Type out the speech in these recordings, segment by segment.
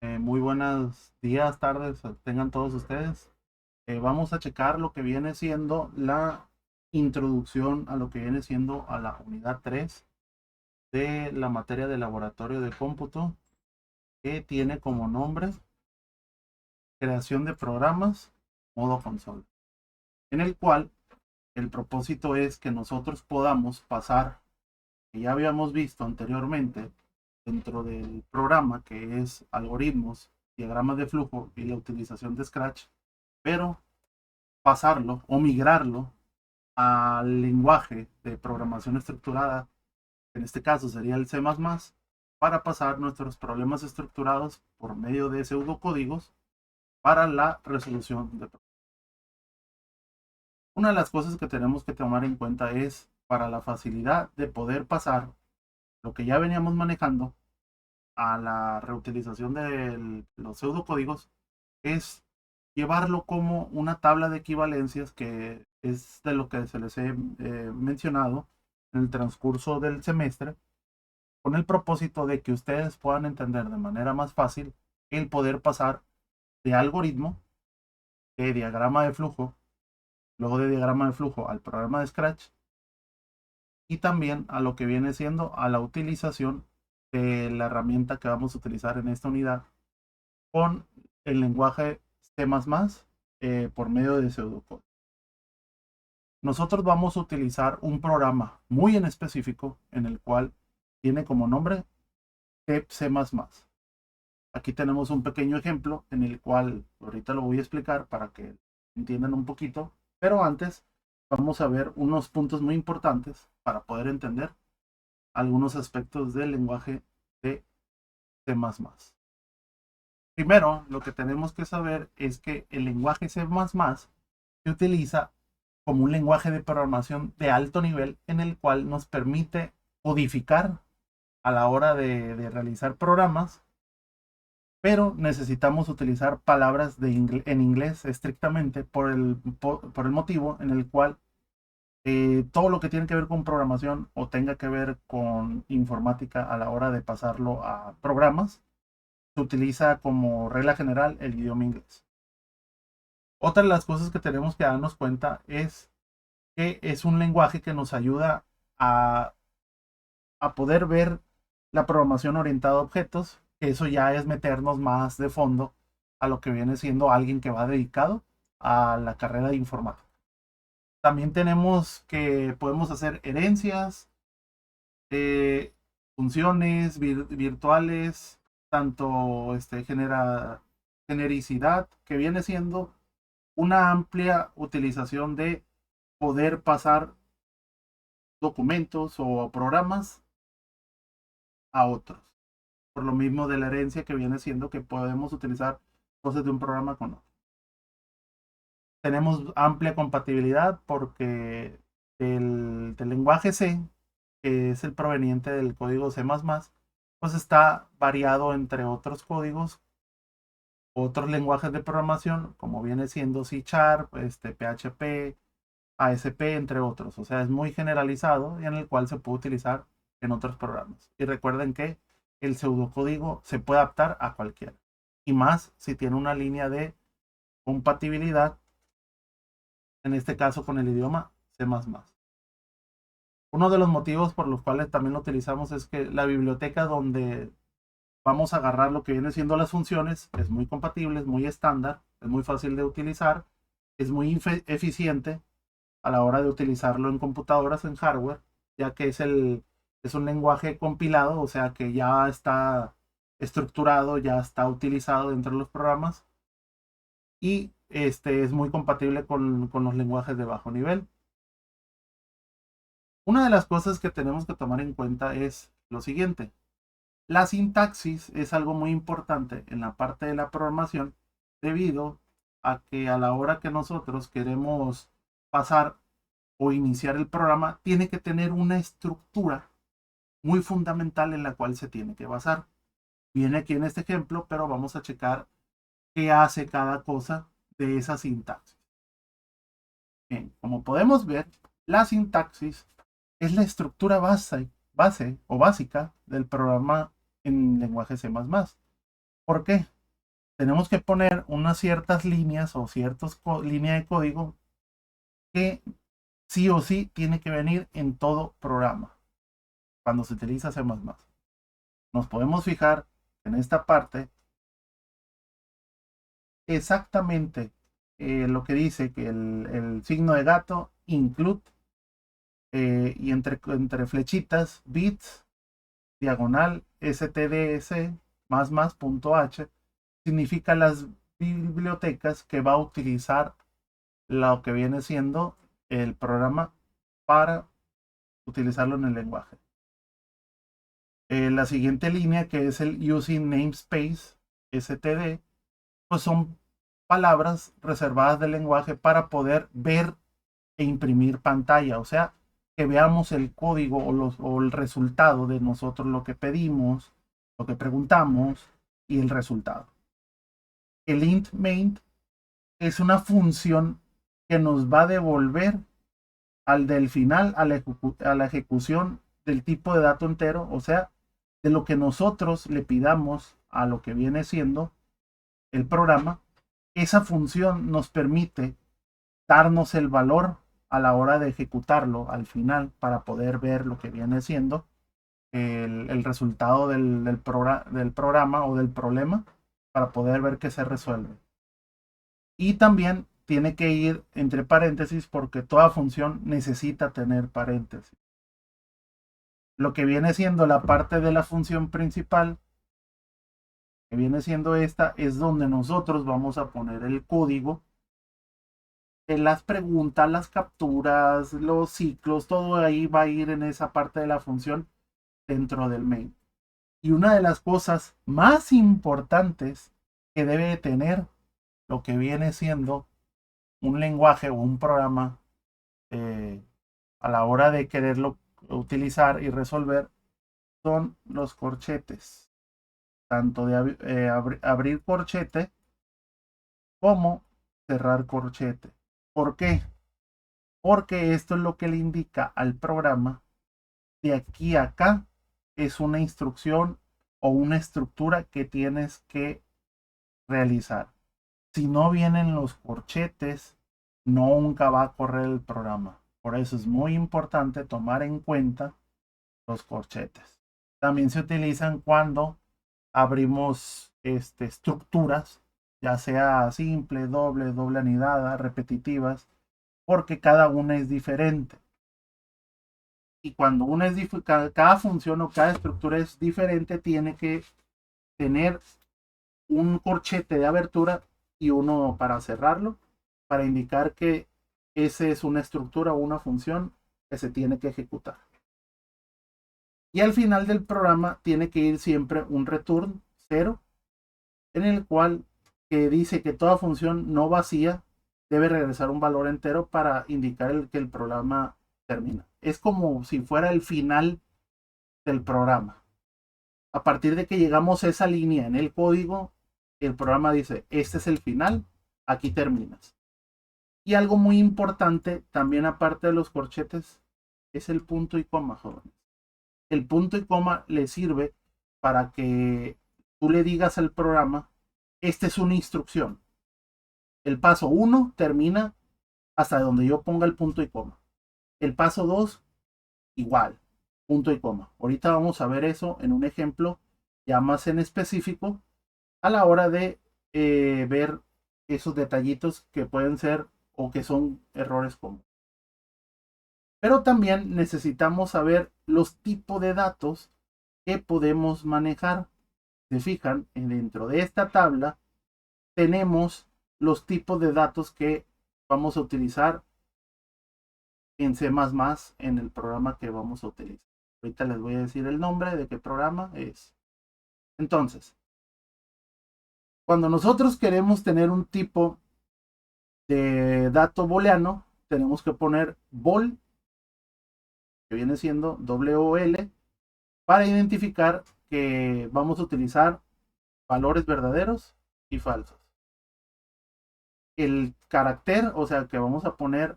Muy buenos días, tardes, tengan todos ustedes. Vamos a checar lo que viene siendo la introducción a lo que viene siendo a la unidad 3 de la materia de laboratorio de cómputo, que tiene como nombre creación de programas, modo consola, en el cual el propósito es que nosotros podamos pasar, que ya habíamos visto anteriormente dentro del programa, que es algoritmos, diagramas de flujo y la utilización de Scratch, pero pasarlo o migrarlo al lenguaje de programación estructurada, en este caso sería el C++, para pasar nuestros problemas estructurados por medio de pseudocódigos para la resolución de problemas. Una de las cosas que tenemos que tomar en cuenta es, para la facilidad de poder pasar lo que ya veníamos manejando a la reutilización de los pseudocódigos, es llevarlo como una tabla de equivalencias, que es de lo que se les he mencionado en el transcurso del semestre, con el propósito de que ustedes puedan entender de manera más fácil el poder pasar de algoritmo, de diagrama de flujo, luego de diagrama de flujo al programa de Scratch, y también a lo que viene siendo a la utilización de la herramienta que vamos a utilizar en esta unidad con el lenguaje C++, por medio de pseudocódigo. Nosotros vamos a utilizar un programa muy en específico en el cual tiene como nombre C++. Aquí tenemos un pequeño ejemplo en el cual ahorita lo voy a explicar para que entiendan un poquito, pero antes vamos a ver unos puntos muy importantes para poder entender algunos aspectos del lenguaje de C++. Primero, lo que tenemos que saber es que el lenguaje C++ se utiliza como un lenguaje de programación de alto nivel en el cual nos permite codificar a la hora de realizar programas, pero necesitamos utilizar palabras en inglés estrictamente por el motivo en el cual todo lo que tiene que ver con programación o tenga que ver con informática a la hora de pasarlo a programas, se utiliza como regla general el idioma inglés. Otra de las cosas que tenemos que darnos cuenta es que es un lenguaje que nos ayuda a, a poder ver la programación orientada a objetos, que eso ya es meternos más de fondo a lo que viene siendo alguien que va dedicado a la carrera de informática. También tenemos que podemos hacer herencias, eh, funciones virtuales, tanto genericidad, que viene siendo una amplia utilización de poder pasar documentos o programas a otros. Por lo mismo de la herencia, que viene siendo que podemos utilizar cosas de un programa con otro. Tenemos amplia compatibilidad porque del lenguaje C, que es el proveniente del código C++, pues está variado entre otros códigos, otros lenguajes de programación, como viene siendo C Sharp, PHP, ASP, entre otros. O sea, es muy generalizado y en el cual se puede utilizar en otros programas. Y recuerden que el pseudocódigo se puede adaptar a cualquiera. Y más si tiene una línea de compatibilidad, en este caso con el idioma C++. Uno de los motivos por los cuales también lo utilizamos es que la biblioteca donde vamos a agarrar lo que viene siendo las funciones es muy compatible, es muy estándar, es muy fácil de utilizar, es muy eficiente a la hora de utilizarlo en computadoras, en hardware, ya que es un lenguaje compilado, o sea que ya está estructurado, ya está utilizado dentro de los programas, y es muy compatible con los lenguajes de bajo nivel. Una de las cosas que tenemos que tomar en cuenta es lo siguiente. La sintaxis es algo muy importante en la parte de la programación, debido a que a la hora que nosotros queremos pasar o iniciar el programa, tiene que tener una estructura muy fundamental en la cual se tiene que basar. Viene aquí en este ejemplo, pero vamos a checar qué hace cada cosa de esa sintaxis. Bien, como podemos ver, la sintaxis es la estructura base o básica del programa en lenguaje C++. ¿Por qué? Tenemos que poner unas ciertas líneas o ciertas líneas de código que sí o sí tiene que venir en todo programa cuando se utiliza C++. Nos podemos fijar en esta parte exactamente lo que dice que el signo de gato include y entre flechitas bits diagonal stds más punto h significa las bibliotecas que va a utilizar lo que viene siendo el programa para utilizarlo en el lenguaje. La siguiente línea, que es el using namespace std, pues son palabras reservadas del lenguaje para poder ver e imprimir pantalla, o sea, que veamos el código o el resultado de nosotros lo que pedimos, lo que preguntamos y el resultado. El int main es una función que nos va a devolver al del final a la ejecución del tipo de dato entero, o sea, de lo que nosotros le pidamos a lo que viene siendo el programa. Esa función nos permite darnos el valor a la hora de ejecutarlo al final para poder ver lo que viene siendo el resultado del programa o del problema para poder ver qué se resuelve. Y también tiene que ir entre paréntesis porque toda función necesita tener paréntesis. Lo que viene siendo la parte de la función principal, que viene siendo esta, es donde nosotros vamos a poner el código las preguntas, las capturas, los ciclos, todo ahí va a ir en esa parte de la función dentro del main. Y una de las cosas más importantes que debe tener lo que viene siendo un lenguaje o un programa a la hora de quererlo utilizar y resolver son los corchetes. Tanto de abrir corchete como cerrar corchete. ¿Por qué? Porque esto es lo que le indica al programa de aquí a acá es una instrucción o una estructura que tienes que realizar. Si no vienen los corchetes, nunca va a correr el programa. Por eso es muy importante tomar en cuenta los corchetes. También se utilizan cuando abrimos estructuras, ya sea simple, doble anidada, repetitivas, porque cada una es diferente. Y cuando una es cada función o cada estructura es diferente, tiene que tener un corchete de abertura y uno para cerrarlo, para indicar que esa es una estructura o una función que se tiene que ejecutar. Y al final del programa tiene que ir siempre un return 0, en el cual que dice que toda función no vacía debe regresar un valor entero para indicar que el programa termina. Es como si fuera el final del programa. A partir de que llegamos a esa línea en el código, el programa dice, este es el final, aquí terminas. Y algo muy importante, también aparte de los corchetes, es el punto y coma, jóvenes. El punto y coma le sirve para que tú le digas al programa, esta es una instrucción. El paso 1 termina hasta donde yo ponga el punto y coma. El paso 2, igual, punto y coma. Ahorita vamos a ver eso en un ejemplo ya más en específico a la hora de ver esos detallitos que pueden ser o que son errores comunes. Pero también necesitamos saber los tipos de datos que podemos manejar. Se fijan, dentro de esta tabla tenemos los tipos de datos que vamos a utilizar en C++ en el programa que vamos a utilizar. Ahorita les voy a decir el nombre de qué programa es. Entonces, cuando nosotros queremos tener un tipo de dato booleano, tenemos que poner bool, que viene siendo WOL, para identificar que vamos a utilizar valores verdaderos y falsos. El carácter, o sea, que vamos a poner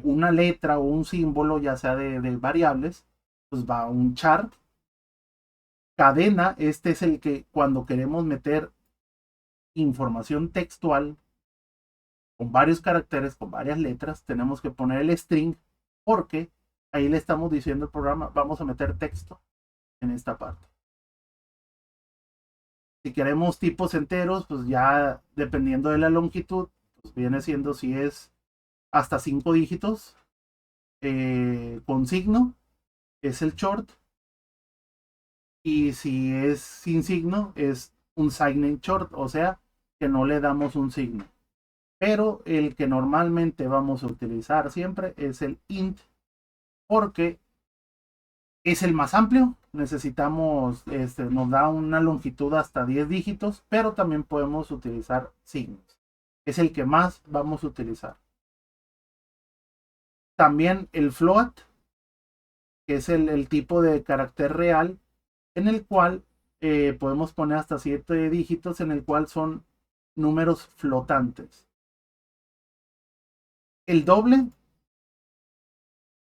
una letra o un símbolo, ya sea de variables, pues va un char, Cadena, este es el que cuando queremos meter información textual con varios caracteres, con varias letras, tenemos que poner el string porque ahí le estamos diciendo al programa, vamos a meter texto en esta parte. Si queremos tipos enteros, pues ya dependiendo de la longitud, pues viene siendo si es hasta 5 dígitos con signo, es el short, y si es sin signo, es un signing short, o sea, que no le damos un signo. Pero el que normalmente vamos a utilizar siempre es el int, porque es el más amplio. Necesitamos, nos da una longitud hasta 10 dígitos, pero también podemos utilizar signos. Es el que más vamos a utilizar. También el float, que es el tipo de carácter real, en el cual podemos poner hasta 7 dígitos, en el cual son números flotantes. El doble,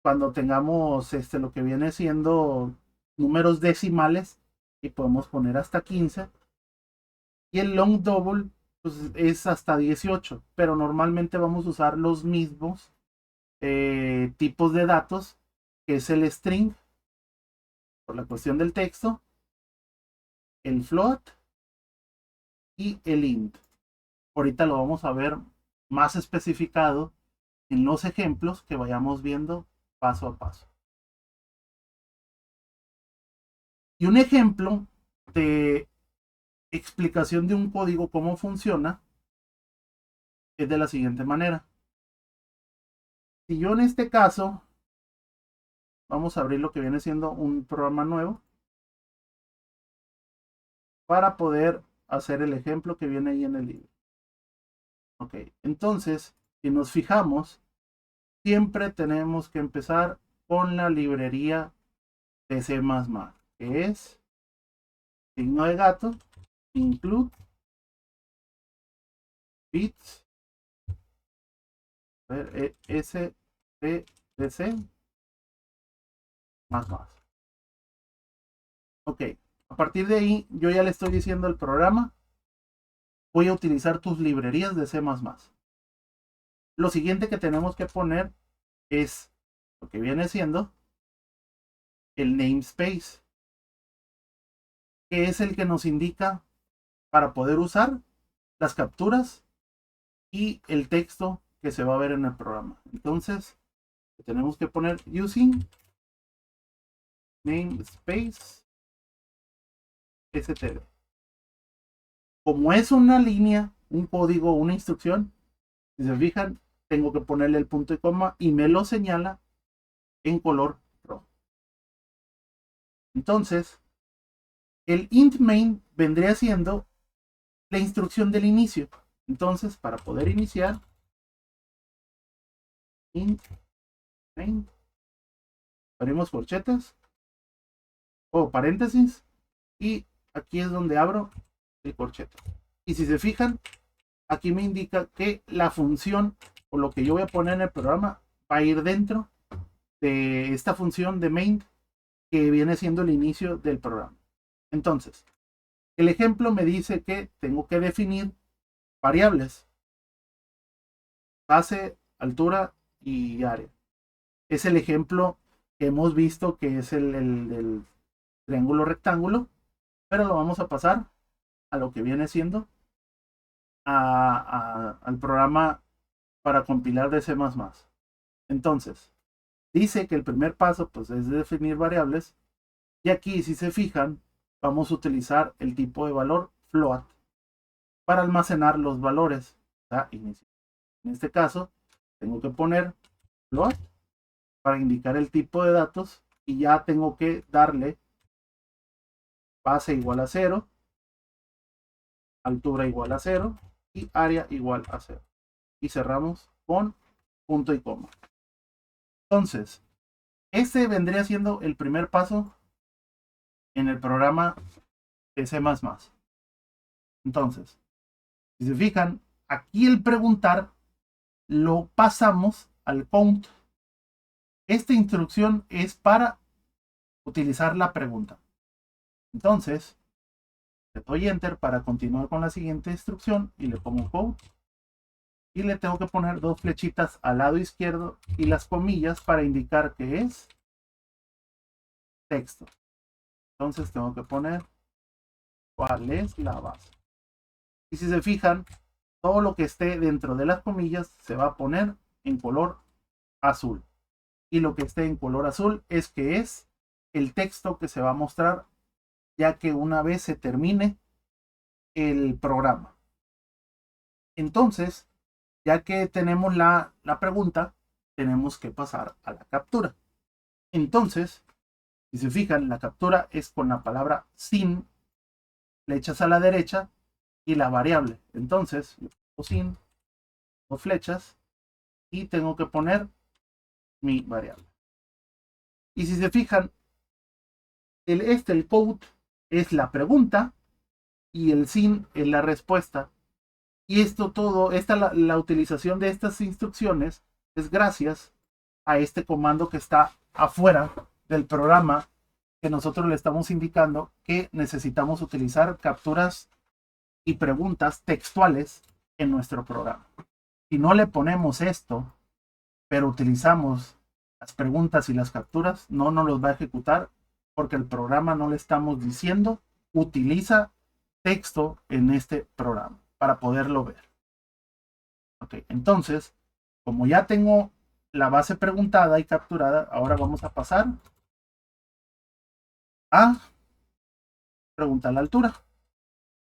cuando tengamos lo que viene siendo números decimales, y podemos poner hasta 15. Y el long double pues, es hasta 18, pero normalmente vamos a usar los mismos tipos de datos, que es el string, por la cuestión del texto, el float y el int. Ahorita lo vamos a ver más especificado en los ejemplos que vayamos viendo paso a paso. Y un ejemplo de explicación de un código, cómo funciona, es de la siguiente manera. Si yo en este caso, vamos a abrir lo que viene siendo un programa nuevo para poder hacer el ejemplo que viene ahí en el libro. Ok, entonces, si nos fijamos, siempre tenemos que empezar con la librería de C++, que es signo de gato, include, bits, SPDC, más. Ok, a partir de ahí yo ya le estoy diciendo al programa, voy a utilizar tus librerías de C++. Lo siguiente que tenemos que poner es lo que viene siendo el namespace, que es el que nos indica para poder usar las capturas y el texto que se va a ver en el programa. Entonces, tenemos que poner using namespace std. Como es una línea, un código, una instrucción, si se fijan, tengo que ponerle el punto y coma y me lo señala en color rojo. Entonces, el int main vendría siendo la instrucción del inicio. Entonces, para poder iniciar, int main, abrimos corchetas o paréntesis, y aquí es donde abro el corchete. Y si se fijan, aquí me indica que la función o lo que yo voy a poner en el programa va a ir dentro de esta función de main, que viene siendo el inicio del programa. Entonces, el ejemplo me dice que tengo que definir variables: base, altura y área. Es el ejemplo que hemos visto, que es el triángulo rectángulo, pero lo vamos a pasar a lo que viene siendo al programa para compilar de C++. Entonces, dice que el primer paso pues, es definir variables, y aquí, si se fijan, vamos a utilizar el tipo de valor float para almacenar los valores. En este caso, tengo que poner float para indicar el tipo de datos, y ya tengo que darle base igual a 0, altura igual a 0 y área igual a 0. Y cerramos con punto y coma. Entonces, este vendría siendo el primer paso en el programa de C++. Entonces, si se fijan, aquí el preguntar lo pasamos al count. Esta instrucción es para utilizar la pregunta. Entonces, le doy Enter para continuar con la siguiente instrucción y le pongo code. Y le tengo que poner dos flechitas al lado izquierdo y las comillas para indicar que es texto. Entonces tengo que poner cuál es la base. Y si se fijan, todo lo que esté dentro de las comillas se va a poner en color azul. Y lo que esté en color azul es que es el texto que se va a mostrar ya que una vez se termine el programa. Entonces, ya que tenemos la pregunta, tenemos que pasar a la captura. Entonces, si se fijan, la captura es con la palabra sin, flechas a la derecha y la variable. Entonces, yo pongo sin, dos flechas y tengo que poner mi variable. Y si se fijan, el code es la pregunta y el sin es la respuesta. Y esto todo, la utilización de estas instrucciones es gracias a este comando que está afuera del programa que nosotros le estamos indicando que necesitamos utilizar capturas y preguntas textuales en nuestro programa. Si no le ponemos esto, pero utilizamos las preguntas y las capturas, no nos los va a ejecutar porque el programa no le estamos diciendo utiliza texto en este programa para poderlo ver. Ok, entonces, como ya tengo la base preguntada y capturada, ahora vamos a pasar a preguntar la altura.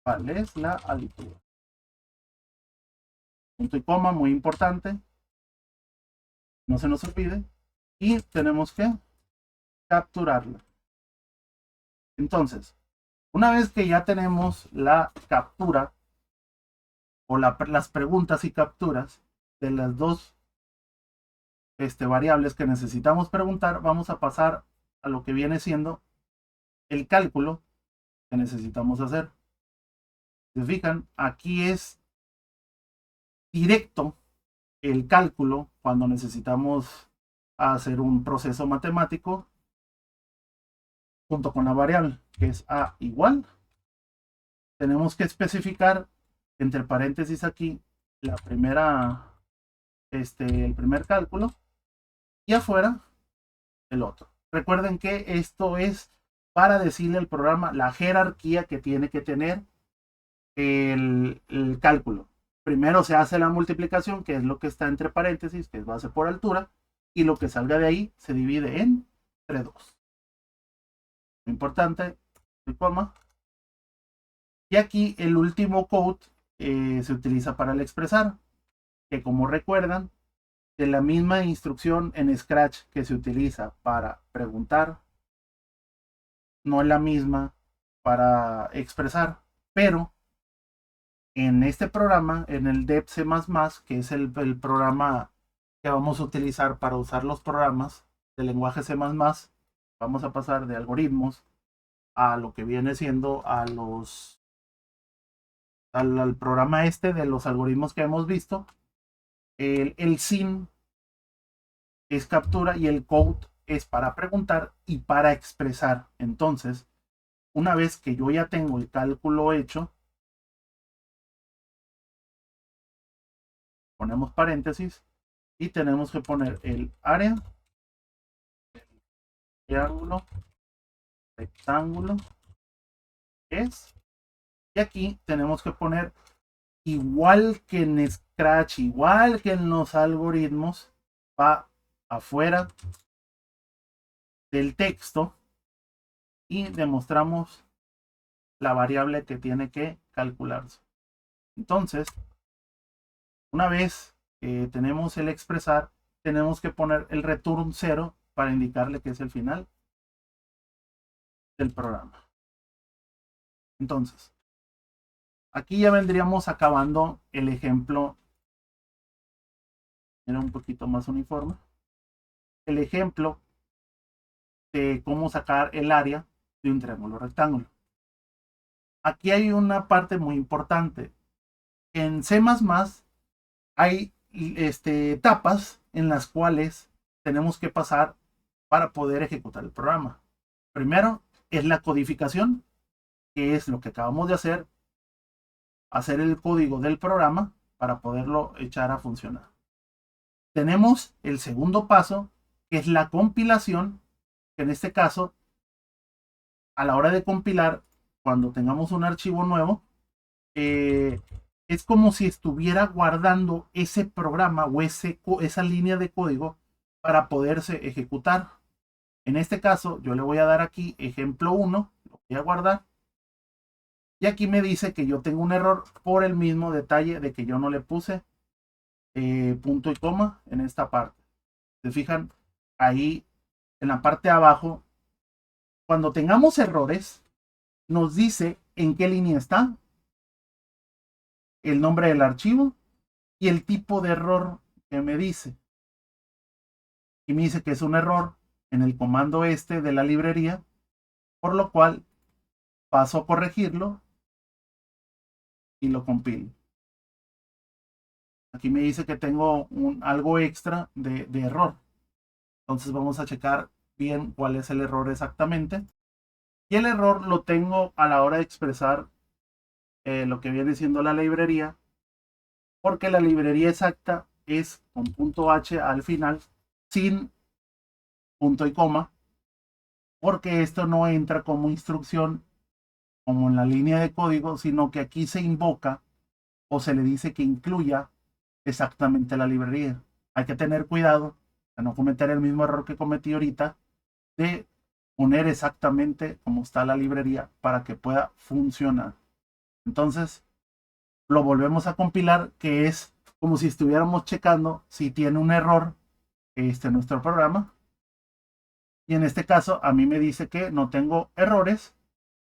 ¿Cuál es la altura? Punto y coma, muy importante. No se nos olvide. Y tenemos que capturarla. Entonces, una vez que ya tenemos la captura o las preguntas y capturas de las dos variables que necesitamos preguntar, vamos a pasar a lo que viene siendo el cálculo que necesitamos hacer. Si se fijan, aquí es directo el cálculo cuando necesitamos hacer un proceso matemático junto con la variable que es a igual. Tenemos que especificar entre paréntesis aquí la primera, el primer cálculo y afuera el otro. Recuerden que esto es para decirle al programa la jerarquía que tiene que tener el cálculo. Primero se hace la multiplicación, que es lo que está entre paréntesis, que es base por altura, y lo que salga de ahí se divide entre 2. Lo importante, el coma. Y aquí el último code se utiliza para el expresar, que como recuerdan, de la misma instrucción en Scratch que se utiliza para preguntar, no es la misma para expresar, pero en este programa, en el DEP++, que es el programa que vamos a utilizar para usar los programas de lenguaje C++, vamos a pasar de algoritmos a lo que viene siendo al programa de los algoritmos que hemos visto. El sin es captura y el code es para preguntar y para expresar. Entonces, una vez que yo ya tengo el cálculo hecho, ponemos paréntesis y tenemos que poner el área, triángulo, rectángulo, es. Y aquí tenemos que poner, igual que en Scratch, igual que en los algoritmos, va afuera del texto y demostramos la variable que tiene que calcularse. Entonces, una vez que tenemos el expresar, tenemos que poner el return 0 para indicarle que es el final del programa. Entonces, aquí ya vendríamos acabando el ejemplo. Era un poquito más uniforme. El ejemplo de cómo sacar el área de un triángulo rectángulo. Aquí hay una parte muy importante. En C++ hay etapas en las cuales tenemos que pasar para poder ejecutar el programa. Primero es la codificación, que es lo que acabamos de hacer el código del programa para poderlo echar a funcionar. Tenemos el segundo paso, que es la compilación, que en este caso, a la hora de compilar, cuando tengamos un archivo nuevo, es como si estuviera guardando ese programa o esa línea de código para poderse ejecutar. En este caso, yo le voy a dar aquí ejemplo 1, lo voy a guardar. Y aquí me dice que yo tengo un error por el mismo detalle de que yo no le puse punto y coma en esta parte. Se fijan, ahí en la parte de abajo, cuando tengamos errores, nos dice en qué línea está, el nombre del archivo y el tipo de error que me dice. Y me dice que es un error en el comando este de la librería, por lo cual paso a corregirlo y lo compilo. Aquí me dice que tengo algo extra de error. Entonces vamos a checar bien cuál es el error exactamente. Y el error lo tengo a la hora de expresar lo que viene siendo la librería, porque la librería exacta es con punto H al final, sin punto y coma, porque esto no entra como instrucción como en la línea de código, sino que aquí se invoca o se le dice que incluya exactamente la librería. Hay que tener cuidado de no cometer el mismo error que cometí ahorita, de poner exactamente como está la librería para que pueda funcionar. Entonces, lo volvemos a compilar, que es como si estuviéramos checando si tiene un error nuestro programa. Y en este caso, a mí me dice que no tengo errores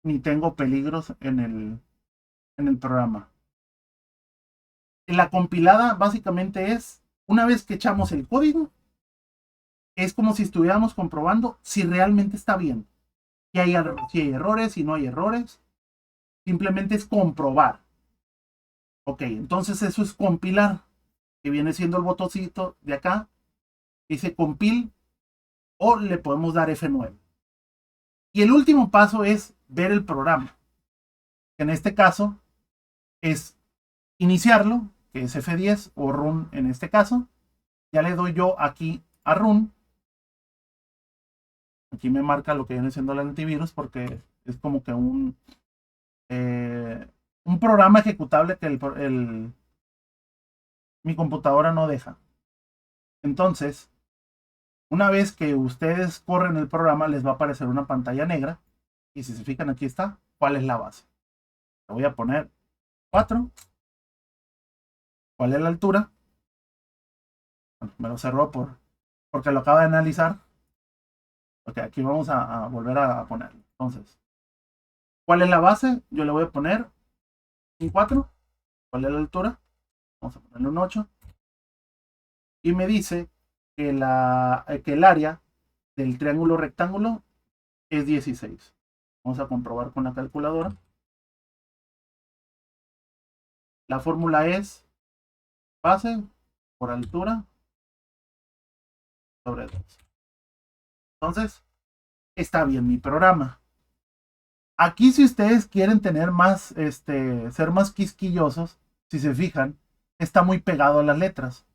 ni tengo peligros en el programa. La compilada básicamente es, una vez que echamos el código, es como si estuviéramos comprobando si realmente está bien. Si hay errores, si no hay errores. Simplemente es comprobar. Ok, entonces eso es compilar, que viene siendo el botoncito de acá. Dice compile o le podemos dar F9. Y el último paso es ver el programa. En este caso es iniciarlo, que es F10 o run en este caso. Ya le doy yo aquí a run. Aquí me marca lo que viene siendo el antivirus porque es como que un programa ejecutable que mi computadora no deja. Entonces, una vez que ustedes corren el programa, les va a aparecer una pantalla negra. Y si se fijan, aquí está, ¿cuál es la base? Le voy a poner 4. ¿Cuál es la altura? Bueno, me lo cerró porque lo acaba de analizar. Ok, aquí vamos a volver a ponerlo. Entonces, ¿cuál es la base? Yo le voy a poner un 4. ¿Cuál es la altura? Vamos a ponerle un 8. Y me dice que el área del triángulo rectángulo es 16. Vamos a comprobar con la calculadora. La fórmula es base por altura sobre 2. Entonces, está bien mi programa. Aquí, si ustedes quieren tener más, ser más quisquillosos, si se fijan, está muy pegado a las letras.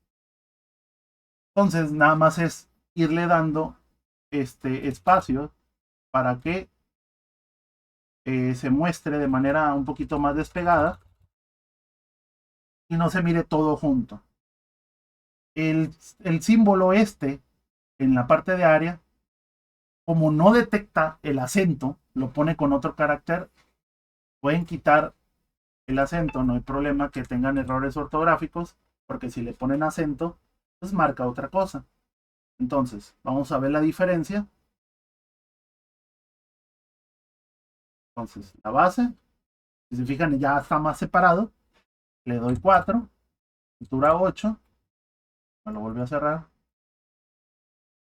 Entonces, nada más es irle dando espacio para que se muestre de manera un poquito más despegada y no se mire todo junto. El símbolo en la parte de área, como no detecta el acento, lo pone con otro carácter. Pueden quitar el acento, no hay problema que tengan errores ortográficos, porque si le ponen acento, pues marca otra cosa. Entonces, vamos a ver la diferencia. Entonces, la base, si se fijan, ya está más separado. Le doy 4, altura 8, me lo vuelvo a cerrar.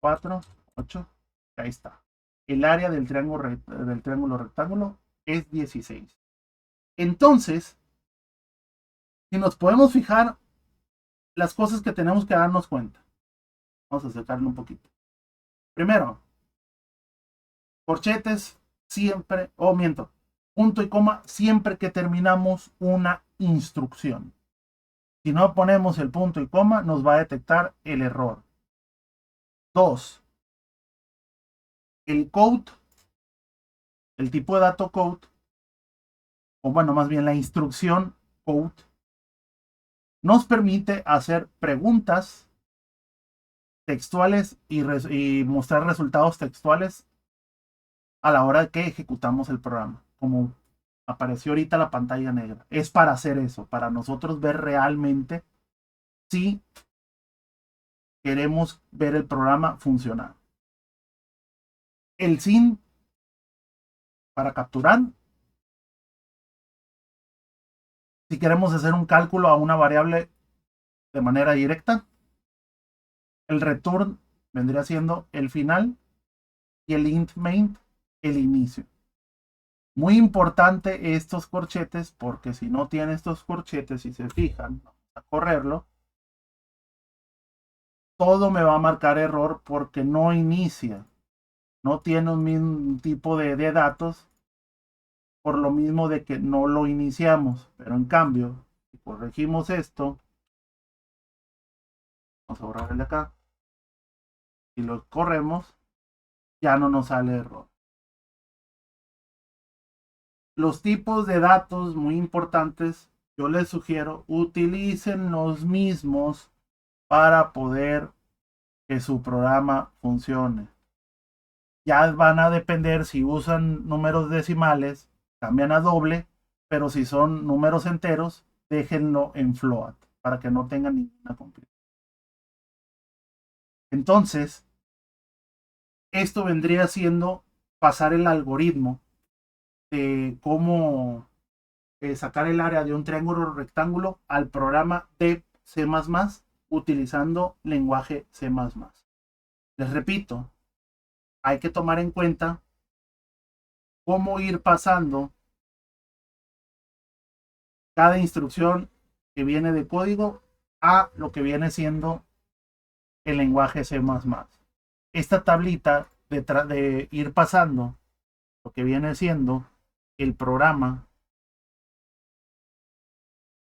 4, 8, ahí está. El área del triángulo rectángulo es 16. Entonces, si nos podemos fijar las cosas que tenemos que darnos cuenta. Vamos a acercarlo un poquito. Primero, corchetes siempre, miento, punto y coma siempre que terminamos una instrucción. Si no ponemos el punto y coma, nos va a detectar el error. 2. El code, el tipo de dato code, o bueno, más bien la instrucción code, nos permite hacer preguntas textuales y mostrar resultados textuales a la hora que ejecutamos el programa. Como apareció ahorita la pantalla negra. Es para hacer eso, para nosotros ver realmente si queremos ver el programa funcionar. El sin para capturar. Si queremos hacer un cálculo a una variable de manera directa. El return vendría siendo el final y el int main el inicio. Muy importante estos corchetes porque si no tiene estos corchetes, si se fijan, vamos a correrlo, todo me va a marcar error porque no inicia, no tiene un mismo tipo de datos por lo mismo de que no lo iniciamos. Pero en cambio, si corregimos esto, vamos a borrar el de acá, y lo corremos, ya no nos sale error. Los tipos de datos muy importantes, yo les sugiero utilicen los mismos para poder que su programa funcione. Ya van a depender si usan números decimales, cambian a doble, pero si son números enteros, déjenlo en float para que no tengan ninguna complicación. Entonces, esto vendría siendo pasar el algoritmo de cómo sacar el área de un triángulo rectángulo al programa de C++ utilizando lenguaje C++. Les repito, hay que tomar en cuenta cómo ir pasando cada instrucción que viene de código a lo que viene siendo el lenguaje C++. Esta tablita de ir pasando lo que viene siendo el programa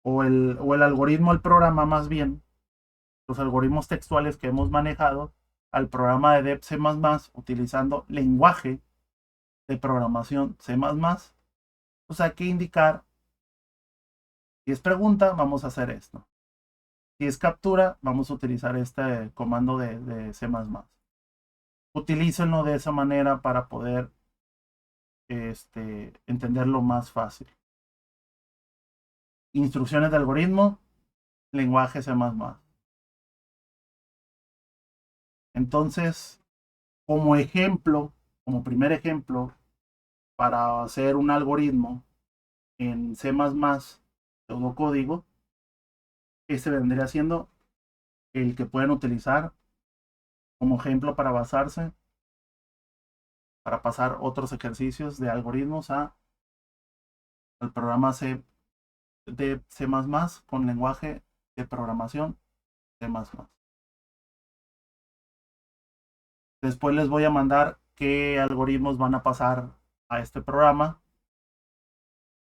o el algoritmo del programa, más bien los algoritmos textuales que hemos manejado al programa de Dev C++ utilizando lenguaje de programación C++, pues hay que indicar, si es pregunta, vamos a hacer esto. Si es captura, vamos a utilizar este comando de C++. Utilícenlo de esa manera para poder entenderlo más fácil. Instrucciones de algoritmo, lenguaje C++. Entonces, como ejemplo, como primer ejemplo, para hacer un algoritmo en C++, pseudocódigo, este vendría siendo el que pueden utilizar como ejemplo para basarse, para pasar otros ejercicios de algoritmos al programa C de C++ con lenguaje de programación C++. Después les voy a mandar qué algoritmos van a pasar a este programa.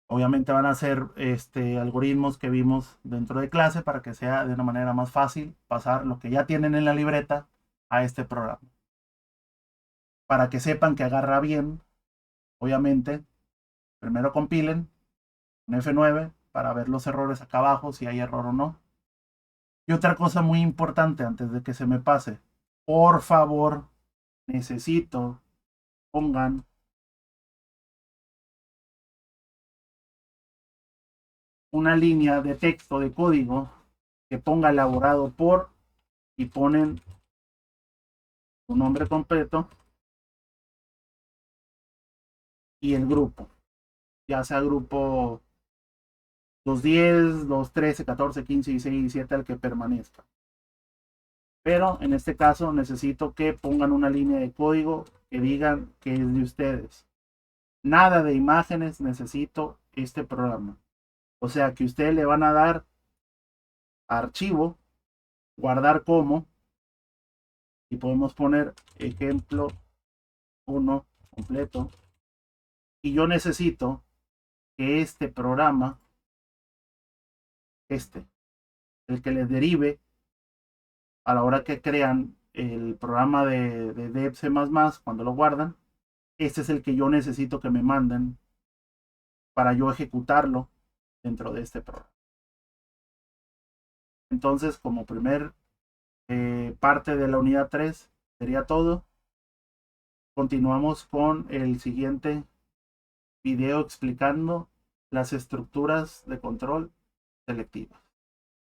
Obviamente van a ser algoritmos que vimos dentro de clase para que sea de una manera más fácil pasar lo que ya tienen en la libreta a este programa. Para que sepan que agarra bien, obviamente, primero compilen un F9 para ver los errores acá abajo, si hay error o no. Y otra cosa muy importante antes de que se me pase, por favor, necesito pongan una línea de texto de código que ponga elaborado por y ponen su nombre completo y el grupo, ya sea grupo 210, 213, 14, 15, 16, 17, el que permanezca. Pero en este caso necesito que pongan una línea de código que digan que es de ustedes. Nada de imágenes, necesito este programa. O sea que ustedes le van a dar archivo, guardar como, y podemos poner ejemplo 1 completo. Y yo necesito que este programa, el que les derive a la hora que crean el programa de Dev C++, cuando lo guardan, este es el que yo necesito que me manden para yo ejecutarlo dentro de este programa. Entonces, como primer parte de la unidad 3 sería todo. Continuamos con el siguiente video explicando las estructuras de control selectivas.